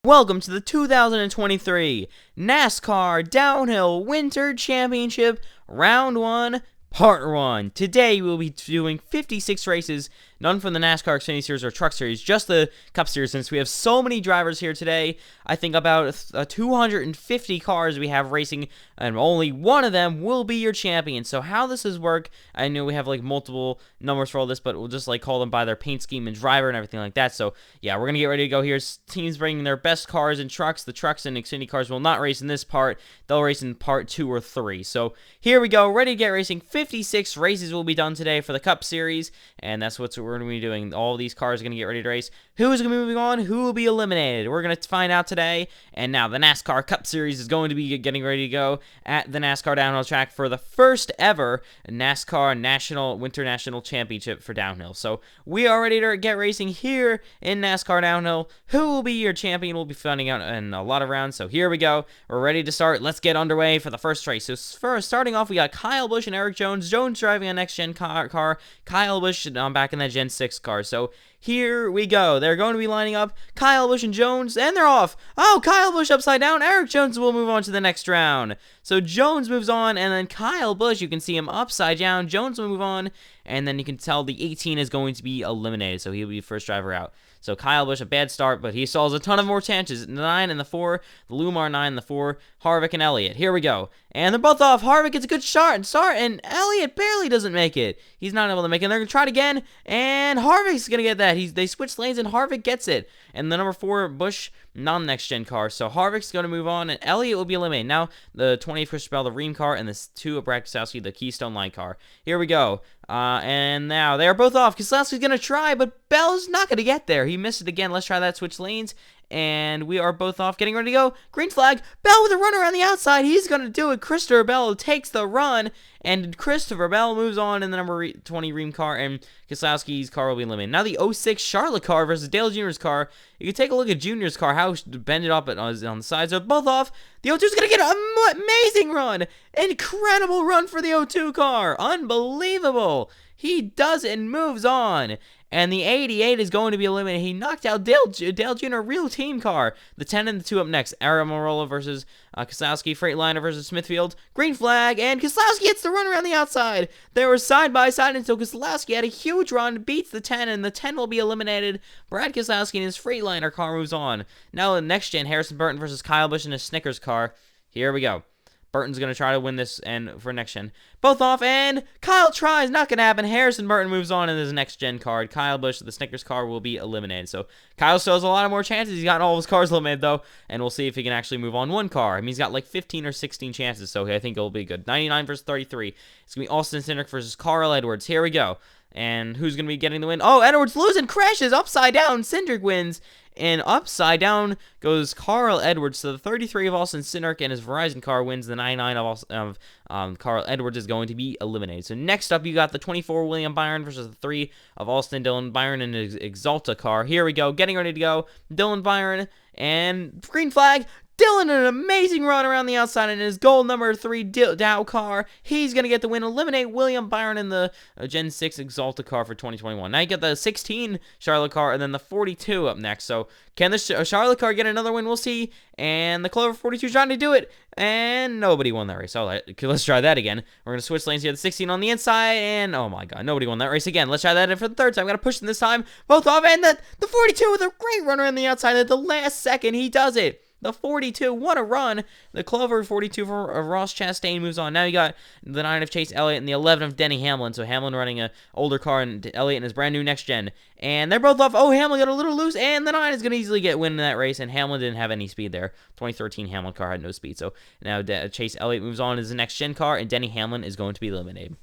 Welcome to the 2023 NASCAR Downhill Winter Championship Round 1, Part 1. Today we'll be doing 56 races, none from the NASCAR Xfinity Series or Truck Series, just the Cup Series, since we have so many drivers here today. I think about 250 cars we have racing, and only one of them will be your champion. So how this is work, I know we have like multiple numbers for all this, but we'll just like call them by their paint scheme and driver and everything like that. So yeah, we're gonna get ready to go here. Teams bringing their best cars and trucks. The trucks and Xfinity cars will not race in this part. They'll race in part 2 or 3. So here we go, ready to get racing. 56 races will be done today for the Cup Series, and that's what we're going to be doing. All these cars are going to get ready to race. Who is going to be moving on? Who will be eliminated? We're going to find out today. And now the NASCAR Cup Series is going to be getting ready to go at the NASCAR Downhill track for the first ever NASCAR Winter National Championship for Downhill. So we are ready to get racing here in NASCAR Downhill. Who will be your champion? We'll be finding out in a lot of rounds. So here we go. We're ready to start. Let's get underway for the first race. So first, starting off, we got Kyle Busch and Eric Jones. Jones driving a next-gen car. Kyle Busch back in that Gen 6 car. So here we go. They're going to be lining up Kyle Busch and Jones, and they're off. Oh, Kyle Busch upside down. Eric Jones will move on to the next round. So Jones moves on, and then Kyle Busch, you can see him upside down. Jones will move on, and then you can tell the 18 is going to be eliminated, so he'll be the first driver out. So Kyle Busch, a bad start, but he still has a ton of more chances. 9 and the 4, the Lumar 9 and the 4, Harvick and Elliott. Here we go. And they're both off. Harvick gets a good start, and Elliott barely doesn't make it. He's not able to make it. They're going to try it again, and Harvick's going to get that. They switch lanes, and Harvick gets it. And the number 4, Busch, non-next-gen car. So Harvick's going to move on, and Elliott will be eliminated. Now, the 28th Christopher Bell, the Ream car, and the 2 of Brad Keselowski, the Keystone Line car. Here we go. And now they are both off. Keselowski's going to try, but Bell's not going to get there. He missed it again. Let's try that. Switch lanes. And we are both off, getting ready to go. Green flag. Bell with a run around the outside. He's going to do it. Christopher Bell takes the run. And Christopher Bell moves on in the number 20 Ream car. And Keselowski's car will be eliminated. Now the 06 Charlotte car versus Dale Jr.'s car. You can take a look at Jr.'s car. How bended up on the sides. They're both off. The 02's going to get an amazing run. Incredible run for the 02 car. Unbelievable. He does it and moves on. And the 88 is going to be eliminated. He knocked out Dale Jr., real team car. The 10 and the 2 up next. Aramola versus Keselowski. Freightliner versus Smithfield. Green flag. And Keselowski hits the run around the outside. They were side by side until Keselowski had a huge run. Beats the 10. And the 10 will be eliminated. Brad Keselowski and his Freightliner car moves on. Now the next gen. Harrison Burton versus Kyle Busch in his Snickers car. Here we go. Burton's going to try to win this and for next gen. Both off, and Kyle tries. Not going to happen. Harrison Burton moves on in his next gen card. Kyle Busch, the Snickers car, will be eliminated. So Kyle still has a lot of more chances. He's gotten all of his cars eliminated, though, and we'll see if he can actually move on one car. I mean, he's got like 15 or 16 chances, so I think it'll be good. 99 versus 33. It's going to be Austin Cindric versus Carl Edwards. Here we go. And who's going to be getting the win? Oh, Edwards losing, crashes upside down. Cindric wins. And upside down goes Carl Edwards. So the 33 of Austin Cindric and his Verizon car wins. The 99 of Carl Edwards is going to be eliminated. So next up, you got the 24 William Byron versus the 3 of Austin Dillon Byron in his Exalta car. Here we go. Getting ready to go. Dillon Byron and green flag. Dillon, an amazing run around the outside in his gold number 3 Dow car. He's going to get the win. Eliminate William Byron in the Gen 6 Exalta car for 2021. Now you get the 16 Charlotte car and then the 42 up next. So can the Charlotte car get another win? We'll see. And the Clover 42 is trying to do it. And nobody won that race. Oh, let's try that again. We're going to switch lanes here. The 16 on the inside. And oh my god, nobody won that race again. Let's try that for the third time. Got to push them this time. Both off. And the 42 with a great run around the outside. At the last second, he does it. The 42, what a run. The Clover 42 for Ross Chastain moves on. Now you got the 9 of Chase Elliott and the 11 of Denny Hamlin. So Hamlin running an older car and Elliott in his brand new next gen. And they're both off. Oh, Hamlin got a little loose. And the 9 is going to easily win in that race. And Hamlin didn't have any speed there. 2013 Hamlin car had no speed. So now Chase Elliott moves on as the next gen car. And Denny Hamlin is going to be eliminated.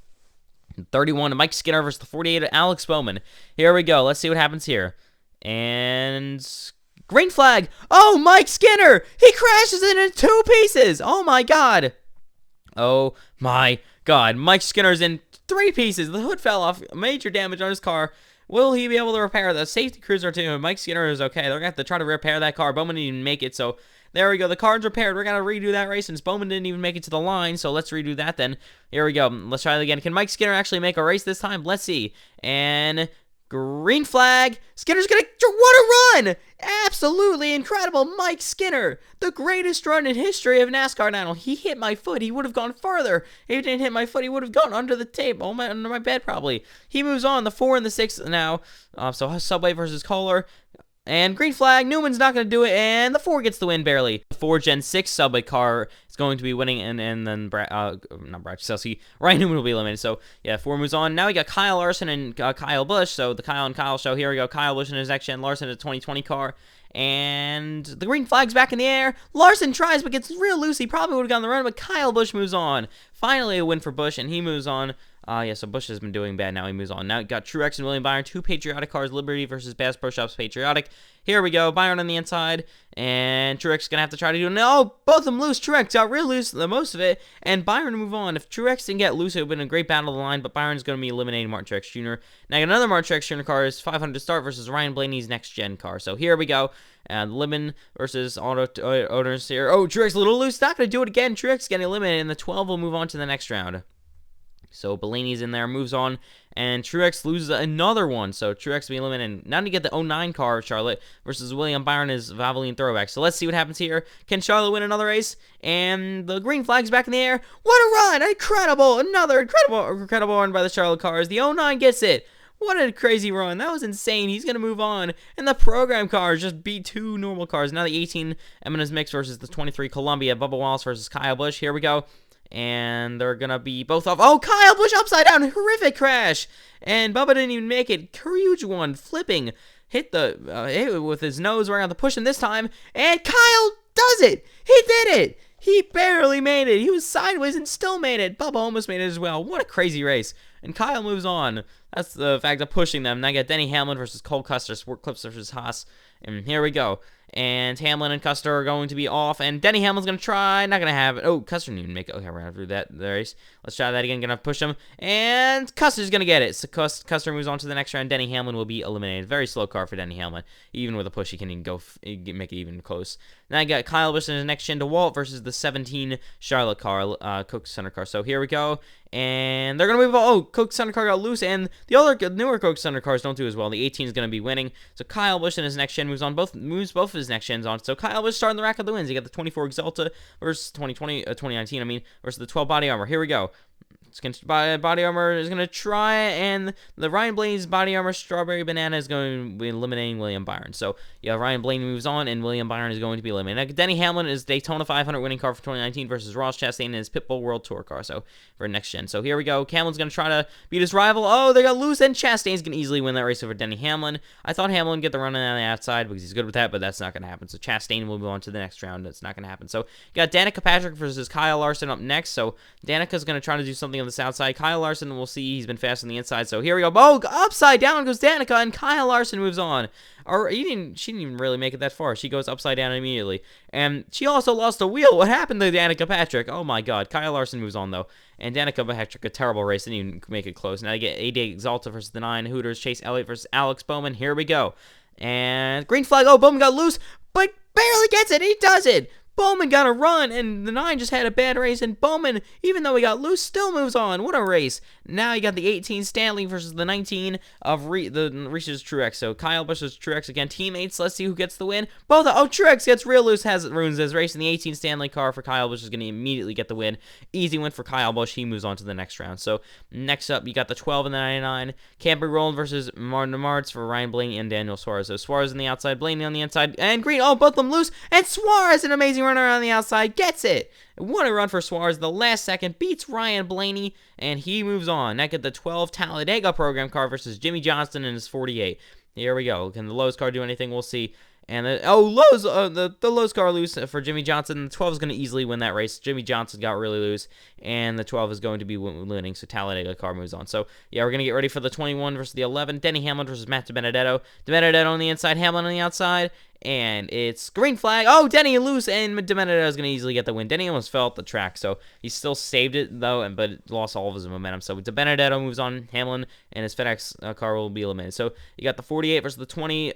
31 Mike Skinner versus the 48 of Alex Bowman. Here we go. Let's see what happens here. And green flag. Oh, Mike Skinner. He crashes it in 2 pieces. Oh, my God. Oh, my God. Mike Skinner's in 3 pieces. The hood fell off. Major damage on his car. Will he be able to repair the safety cruiser too? Mike Skinner is okay. They're going to have to try to repair that car. Bowman didn't even make it, so there we go. The car's repaired. We're going to redo that race since Bowman didn't even make it to the line, so let's redo that then. Here we go. Let's try it again. Can Mike Skinner actually make a race this time? Let's see. And Green flag. Skinner's gonna. What a run! Absolutely incredible. Mike Skinner. The greatest run in history of NASCAR now. He hit my foot. He would have gone further. If he didn't hit my foot, he would have gone under the table. Under my bed, probably. He moves on. The 4 and the 6 now. So Subway versus Kohler. And green flag, Newman's not going to do it, and the 4 gets the win barely. The 4 Gen 6 Subway car is going to be winning, and then, not Brad Chelsea, Ryan Newman will be eliminated. So, yeah, 4 moves on. Now we got Kyle Larson and Kyle Busch, so the Kyle and Kyle show. Here we go, Kyle Busch in his next gen, Larson in a 2020 car. And the green flag's back in the air. Larson tries, but gets real loose. He probably would have gotten the run, but Kyle Busch moves on. Finally a win for Busch, and he moves on. Yeah, so Busch has been doing bad. Now he moves on. Now we got Truex and William Byron, 2 patriotic cars, Liberty versus Bass Pro Shops Patriotic. Here we go, Byron on the inside, and Truex is going to have to try to do it. No, both of them loose. Truex got real loose, the most of it, and Byron to move on. If Truex didn't get loose, it would have been a great battle of the line, but Byron's going to be eliminating Martin Truex Jr. Now another Martin Truex Jr. car is 500 to start versus Ryan Blaney's next-gen car. So here we go. And Lemon versus Auto Owners here. Oh, Truex a little loose. Not going to do it again. Truex getting eliminated, and the 12 will move on to the next round. So Blaney's in there, moves on, and Truex loses another one. So Truex will be eliminated. Now to get the 09 car of Charlotte versus William Byron is Valvoline throwback. So let's see what happens here. Can Charlotte win another race? And the green flag's back in the air. What a run! Incredible! Another incredible run by the Charlotte cars. The 09 gets it. What a crazy run. That was insane. He's going to move on. And the program cars just beat 2 normal cars. Now the 18 M&S Mix versus the 23 Columbia. Bubba Wallace versus Kyle Busch. Here we go. And they're going to be both off. Oh, Kyle Busch upside down. Horrific crash. And Bubba didn't even make it. Huge one. Flipping. Hit with his nose right on the push. And this time. And Kyle does it. He did it. He barely made it. He was sideways and still made it. Bubba almost made it as well. What a crazy race. And Kyle moves on. That's the fact of pushing them. Now I got Denny Hamlin versus Cole Custer. Sport Clips versus Haas. And here we go. And Hamlin and Custer are going to be off. And Denny Hamlin's going to try. Not going to have it. Oh, Custer didn't even make it. Okay, we're going to do that race. Let's try that again. Going to push him. And Custer's going to get it. So Custer moves on to the next round. Denny Hamlin will be eliminated. Very slow car for Denny Hamlin. Even with a push, he can even make it even close. Now I got Kyle Busch in his next gen to Walt versus the 17 Charlotte car, Cook Center car. So here we go. And they're going to move. Oh, Coke Center car got loose, and the other newer Coke Center cars don't do as well. The 18 is going to be winning. So Kyle Busch in his next gen moves both of his next gens on. So Kyle Busch starting the rack of the wins. You got the 24 Exalta versus 2019, versus the 12 Body Armor. Here we go. Body Armor is going to try, and the Ryan Blaney's Body Armor Strawberry Banana is going to be eliminating William Byron. So, yeah, Ryan Blaney moves on, and William Byron is going to be eliminated. Now, Denny Hamlin is Daytona 500 winning car for 2019 versus Ross Chastain in his Pitbull World Tour car, so for next gen. So, here we go. Hamlin's going to try to beat his rival. Oh, they got loose, and Chastain's going to easily win that race over Denny Hamlin. I thought Hamlin would get the run on the outside because he's good with that, but that's not going to happen. So, Chastain will move on to the next round. That's not going to happen. So, you got Danica Patrick versus Kyle Larson up next. So, Danica's going to try to do something on the south side. Kyle Larson, we'll see. He's been fast on the inside. So here we go. Oh, upside down goes Danica, and Kyle Larson moves on. Or she didn't even really make it that far. She goes upside down immediately. And she also lost a wheel. What happened to Danica Patrick? Oh my God. Kyle Larson moves on though. And Danica Patrick, a terrible race, didn't even make it close. Now you get AD Exalta versus the 9 Hooters, Chase Elliott versus Alex Bowman. Here we go. And green flag. Oh, Bowman got loose, but barely gets it. He does it. Bowman got a run, and the 9 just had a bad race, and Bowman, even though he got loose, still moves on. What a race. Now you got the 18 Stanley versus the 19 of the Reese's Truex. So Kyle Busch versus Truex again, teammates. Let's see who gets the win. Truex gets real loose, ruins his race, and the 18 Stanley car for Kyle Busch is going to immediately get the win. Easy win for Kyle Busch. He moves on to the next round. So next up, you got the 12 and the 99. Campbell Rowland versus Martin Martz for Ryan Blaney and Daniel Suarez. So Suarez on the outside, Blaney on the inside, and green. Oh, both of them loose, and Suarez, an amazing runner on the outside, gets it. What a run for Suarez. The last second beats Ryan Blaney, and he moves on. Next at the 12 Talladega program car versus Jimmy Johnson in his 48. Here we go. Can the Lowe's car do anything? We'll see. And the Lowe's car loose for Jimmy Johnson. The 12 is going to easily win that race. Jimmy Johnson got really loose, and the 12 is going to be winning, so Talladega car moves on. So, yeah, we're going to get ready for the 21 versus the 11. Denny Hamlin versus Matt DiBenedetto. DiBenedetto on the inside, Hamlin on the outside, and it's green flag. Oh, Denny loose, and DiBenedetto is going to easily get the win. Denny almost fell off the track, so he still saved it, though, but it lost all of his momentum. So DiBenedetto moves on. Hamlin and his FedEx car will be eliminated. So you got the 48 versus the 20.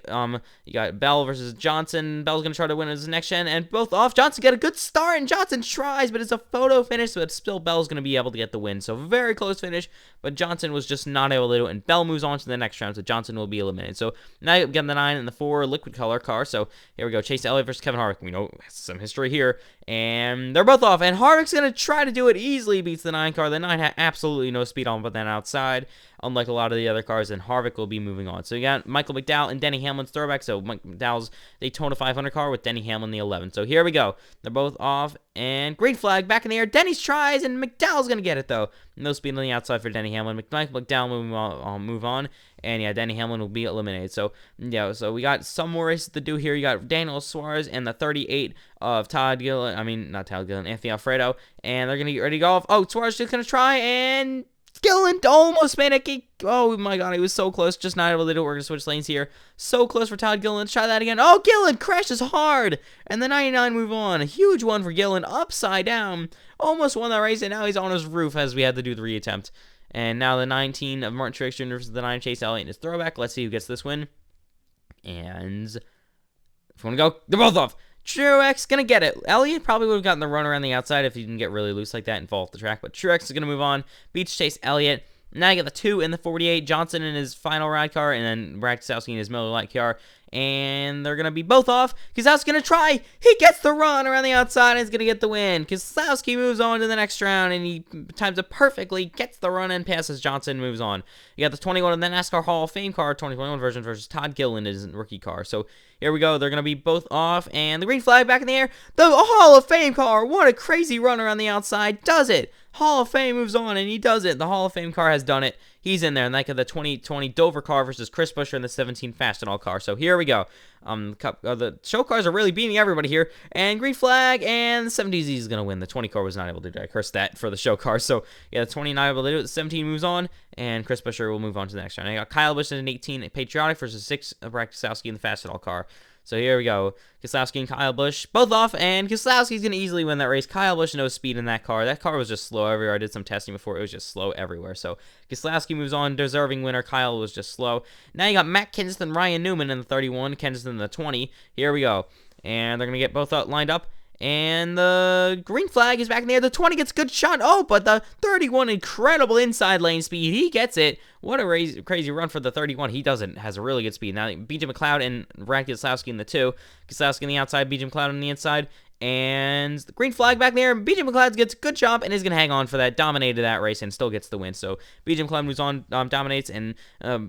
You got Bell versus Johnson. Bell's going to try to win his next gen, and both off. Johnson got a good start, and Johnson tries, but it's a photo finish, but still Bell's going to be able to get the win. So very close finish, but Johnson was just not able to do it, and Bell moves on to the next round, so Johnson will be eliminated. So now you get the 9 and the 4 liquid color car. So here we go. Chase Elliott versus Kevin Harvick. We know some history here, and they're both off, and Harvick's going to try to do it easily, beats the 9 car. The 9 had absolutely no speed on but then outside, unlike a lot of the other cars, and Harvick will be moving on. So you got Michael McDowell and Denny Hamlin's throwback. So Mike McDowell's Daytona 500 car with Denny Hamlin the 11. So here we go. They're both off, and green flag back in the air. Denny's tries, and McDowell's going to get it, though. No speed on the outside for Denny Hamlin. Michael McDowell move on, and yeah, Denny Hamlin will be eliminated. So yeah, so we got some more races to do here. You got Daniel Suarez and the 38 of Todd Gillen. I mean, not Todd Gillen, Anthony Alfredo, and they're going to get ready to go off. Oh, Suarez just going to try, and Gillen almost made it. Oh my god, he was so close, just not able to do it. We're going to switch lanes here. So close for Todd Gillen. Let's try that again. Oh, Gillen crashes hard, and the 99 move on. A huge one for Gillen, upside down. Almost won that race, and now he's on his roof as we had to do the reattempt. And now the 19 of Martin Truex Jr. versus the 9 Chase Elliott in his throwback. Let's see who gets this win. And if you want to go, they're both off. Truex gonna get it. Elliott probably would have gotten the run around the outside if he didn't get really loose like that and fall off the track. But Truex is gonna move on. Beats Chase Elliott. Now you get the 2 in the 48. Johnson in his final ride car, and then Brad Keselowski in his Miller Lite car. And they're going to be both off. Keselowski's going to try. He gets the run around the outside and is going to get the win. Keselowski moves on to the next round, and he times it perfectly, gets the run and passes Johnson, moves on. You got the 21 of the NASCAR Hall of Fame car, 2021 version versus Todd Gillen, his rookie car. So here we go. They're going to be both off, and the green flag back in the air. The Hall of Fame car, what a crazy run around the outside. Does it. Hall of Fame moves on, and he does it. The Hall of Fame car has done it. He's in there, and like the 2020 Dover car versus Chris Buescher in the 17 Fastenal car. So here we go. The show cars are really beating everybody here. And green flag, and the 17 is going to win. The 20 car was not able to do it. I cursed that for the show car. So yeah, the 20 not able to do it. The 17 moves on, and Chris Buescher will move on to the next round. I got Kyle Busch in an 18 Patriotic versus 6 Brad Keselowski in the Fastenal car. So here we go. Keselowski and Kyle Busch both off, and Keselowski's going to easily win that race. Kyle Busch, no speed in that car. That car was just slow everywhere. I did some testing before. It was just slow everywhere. So Keselowski moves on, deserving winner. Kyle was just slow. Now you got Matt Kenseth and Ryan Newman in the 31, Kenseth in the 20. Here we go. And they're going to get both lined up. And the green flag is back in the air. The 20 gets a good shot. Oh, but the 31, incredible inside lane speed. He gets it. What a crazy run for the 31. He doesn't. Has a really good speed. Now, BJ McLeod and Brad Keselowski in the 2. Keselowski on the outside, BJ McLeod on the inside. And the green flag back there. BJ McLeod gets a good job and is going to hang on for that. Dominated that race and still gets the win. So BJ McLeod moves on, dominates, and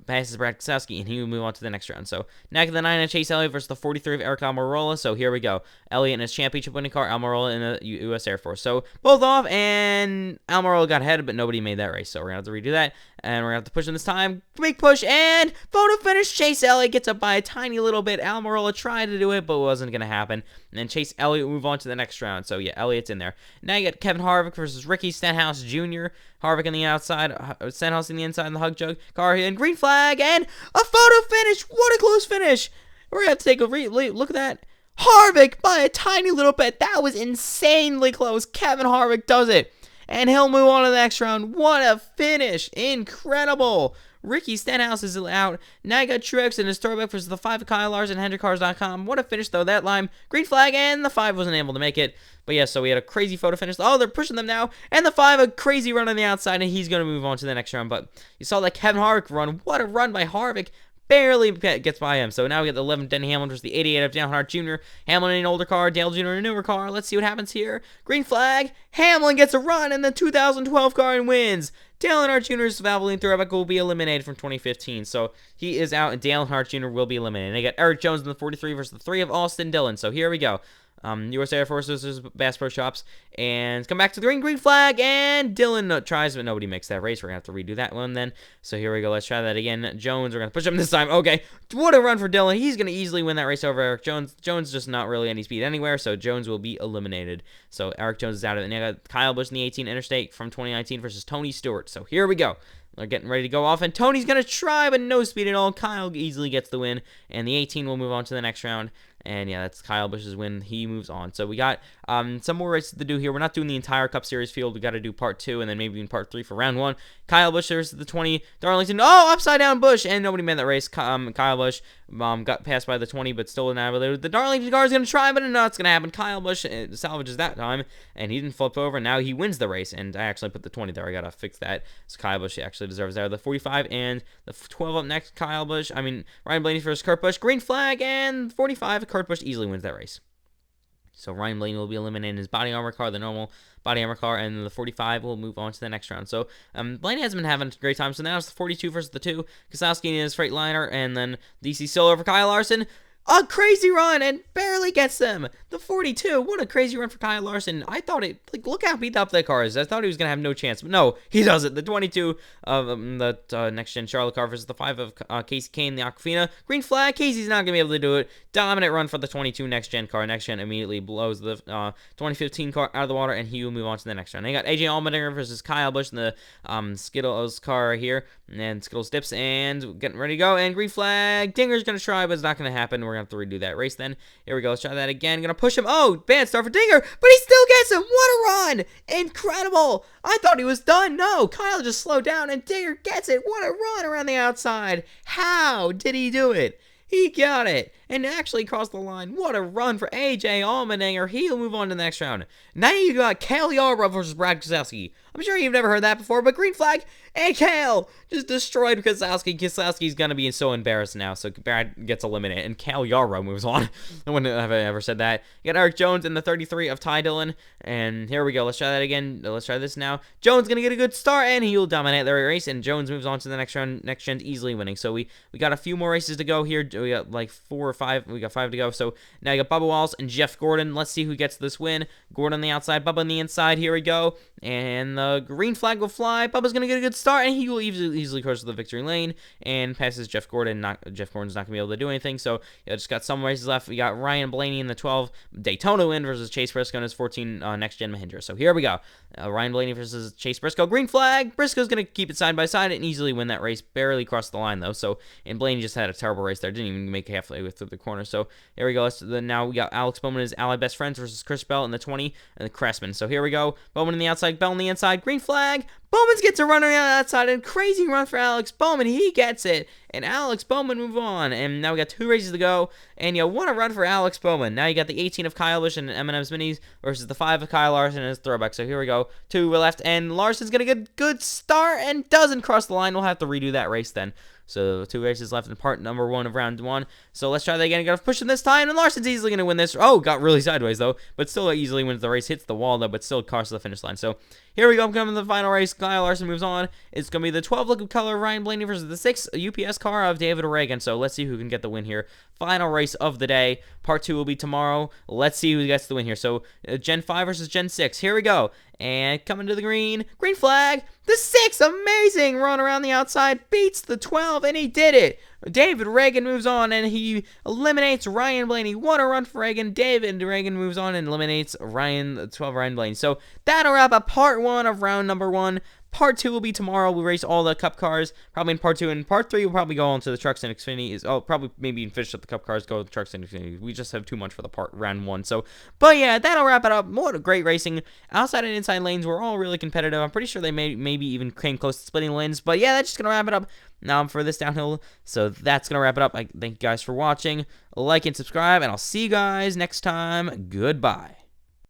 passes Brad Keselowski, and he will move on to the next round. So now the 9 of Chase Elliott versus the 43 of Eric Almirola. So here we go. Elliott in his championship winning car, Almirola in the U.S. Air Force. So both off, and Almirola got ahead, but nobody made that race. So we're going to have to redo that, and we're going to have to push him this time. Big push, and photo finish. Chase Elliott gets up by a tiny little bit. Almirola tried to do it, but it wasn't going to happen. And then Chase Elliott move on to the next round. So yeah, Elliott's in there. Now you got Kevin Harvick versus Ricky Stenhouse Jr. Harvick on the outside, Stenhouse on the inside in the hug jug car, and green flag, and a photo finish. What a close finish. We're going to have to take a look at that. Harvick by a tiny little bit. That was insanely close. Kevin Harvick does it. And he'll move on to the next round. What a finish. Incredible. Ricky Stenhouse is out. Now you got Truex in his throwback versus the 5 of Kyle Larson and HendrickCars.com. What a finish, though. That line, green flag, and the 5 wasn't able to make it. But yeah, so we had a crazy photo finish. Oh, they're pushing them now. And the 5, a crazy run on the outside, and he's going to move on to the next round. But you saw that Kevin Harvick run. What a run by Harvick. Barely gets by him. So now we got the 11 Denny Hamlin versus the 88 of Dale Earnhardt Jr. Hamlin in an older car, Dale Jr. in a newer car. Let's see what happens here. Green flag. Hamlin gets a run in the 2012 car and wins. Dale Earnhardt Jr.'s Valvoline throwback will be eliminated from 2015. So he is out, and Dale Earnhardt Jr. will be eliminated. And they got Eric Jones in the 43 versus the 3 of Austin Dillon. So here we go. U.S. Air Force versus Bass Pro Shops. And come back to the green flag. And Dillon tries, but nobody makes that race. We're going to have to redo that one then. So here we go. Let's try that again. Jones, we're going to push him this time. Okay. What a run for Dillon. He's going to easily win that race over Eric Jones. Jones just not really any speed anywhere, so Jones will be eliminated. So Eric Jones is out of it. And I got Kyle Busch in the 18 Interstate from 2019 versus Tony Stewart. So here we go. They're getting ready to go off, and Tony's going to try, but no speed at all. Kyle easily gets the win, and the 18 will move on to the next round. And yeah, that's Kyle Busch's win. He moves on. So we got some more races to do here. We're not doing the entire Cup Series field. We got to do part 2 and then maybe even part 3 for round 1. Kyle Busch versus the 20. Darlington. Oh, upside down Busch, and nobody made that race. Kyle Busch got passed by the 20, but still not able to. The Darlington car is going to try, but no, it's going to happen. Kyle Busch salvages that time, and he didn't flip over. Now he wins the race, and I actually put the 20 there. I got to fix that. So Kyle Busch actually deserves that. The 45 and the 12 up next. Ryan Blaney versus Kurt Busch. Green flag, and 45. Kurt Busch easily wins that race. So Ryan Blaney will be eliminating his body armor car, the normal body armor car, and the 45 will move on to the next round. So Blaney hasn't been having a great time. So now it's the 42 versus the 2. Keselowski in his Freightliner, and then DC still over Kyle Larson. A crazy run and barely gets them. The 42. What a crazy run for Kyle Larson. I thought look how beat up that car is. I thought he was going to have no chance. But no, he does it. The 22 of the next-gen Charlotte car versus the 5 of Casey Kane, the Aquafina. Green flag. Casey's not going to be able to do it. Dominant run for the 22 next-gen car. Next-gen immediately blows the 2015 car out of the water, and he will move on to the next round. They got AJ Allmendinger versus Kyle Busch in the Skittles car here. And Skittles dips and getting ready to go. And green flag. Dinger's going to try, but it's not going to happen. We're going to have to redo that race then. Here we go. Let's try that again. Gonna push him. Oh, bad start for Dinger, but he still gets him. What a run. Incredible. I thought he was done. No, Kyle just slowed down and Dinger gets it. What a run around the outside. How did he do it? He got it and actually crossed the line. What a run for AJ Allmendinger. He'll move on to the next round. Now you got Cale Yarborough versus Brad Keselowski. I'm sure you've never heard that before, but green flag, and Cale just destroyed Keselowski. Keselowski's going to be so embarrassed now, so Brad gets eliminated, and Cale Yarborough moves on. I wouldn't have ever said that. You got Eric Jones in the 33 of Ty Dillon, and here we go. Let's try that again. Let's try this now. Jones going to get a good start, and he'll dominate the race, and Jones moves on to the next round, next gen easily winning. So we got a few more races to go here. We got like 4 or 5. We got 5 to go. So now you got Bubba Wallace and Jeff Gordon. Let's see who gets this win. Gordon on the outside, Bubba on the inside. Here we go. And the green flag will fly. Bubba's going to get a good start, and he will easily cross the victory lane and passes Jeff Gordon. Jeff Gordon's not going to be able to do anything, so yeah, just got some races left. We got Ryan Blaney in the 12 Daytona win versus Chase Briscoe in his 14 next-gen Mahindra. So here we go. Ryan Blaney versus Chase Briscoe. Green flag. Briscoe's going to keep it side by side and easily win that race. Barely crossed the line, though. So, and Blaney just had a terrible race there. Didn't even make halfway through the corner. So here we go. Now we got Alex Bowman as ally best friends versus Chris Bell in the 20 and the Cressman. So here we go. Bowman on the outside, Bell on the inside. Green flag. Bowman gets a run around the outside, and crazy run for Alex Bowman. He gets it, and Alex Bowman move on. And now we got 2 races to go, and you want to run for Alex Bowman. Now you got the 18 of Kyle Busch and M&M's Minis versus the 5 of Kyle Larson and his throwback. So here we go. 2 left, and Larson's going to get a good start and doesn't cross the line. We'll have to redo that race then. So 2 races left in part number 1 of round 1. So let's try that again. Got to push him this time, and Larson's easily going to win this. Oh, got really sideways, though, but still easily wins the race. Hits the wall, though, but still crosses the finish line. So here we go. I'm coming to the final race. Kyle Larson moves on. It's going to be the 12 look of color Ryan Blaney versus the 6 UPS car of David Reagan. So let's see who can get the win here. Final race of the day. Part 2 will be tomorrow. Let's see who gets the win here. So Gen 5 versus Gen 6. Here we go. And coming to the green flag. The 6, amazing run around the outside, beats the 12, and he did it. David Reagan moves on, and he eliminates Ryan Blaney. What a run for Reagan. David Reagan moves on and eliminates Ryan Blaney. So that'll wrap up part 1 of round number 1. Part 2 will be tomorrow. We'll race all the Cup cars, probably in part 2. And part 3 will probably go on to the Trucks and Xfinity. Probably maybe even finish up the Cup cars, go with the Trucks and Xfinity. We just have too much for the round 1. So, but yeah, that'll wrap it up. What a great racing. Outside and inside lanes were all really competitive. I'm pretty sure they maybe even came close to splitting lanes. But yeah, that's just going to wrap it up now for this downhill. So that's going to wrap it up. I thank you guys for watching. Like and subscribe, and I'll see you guys next time. Goodbye.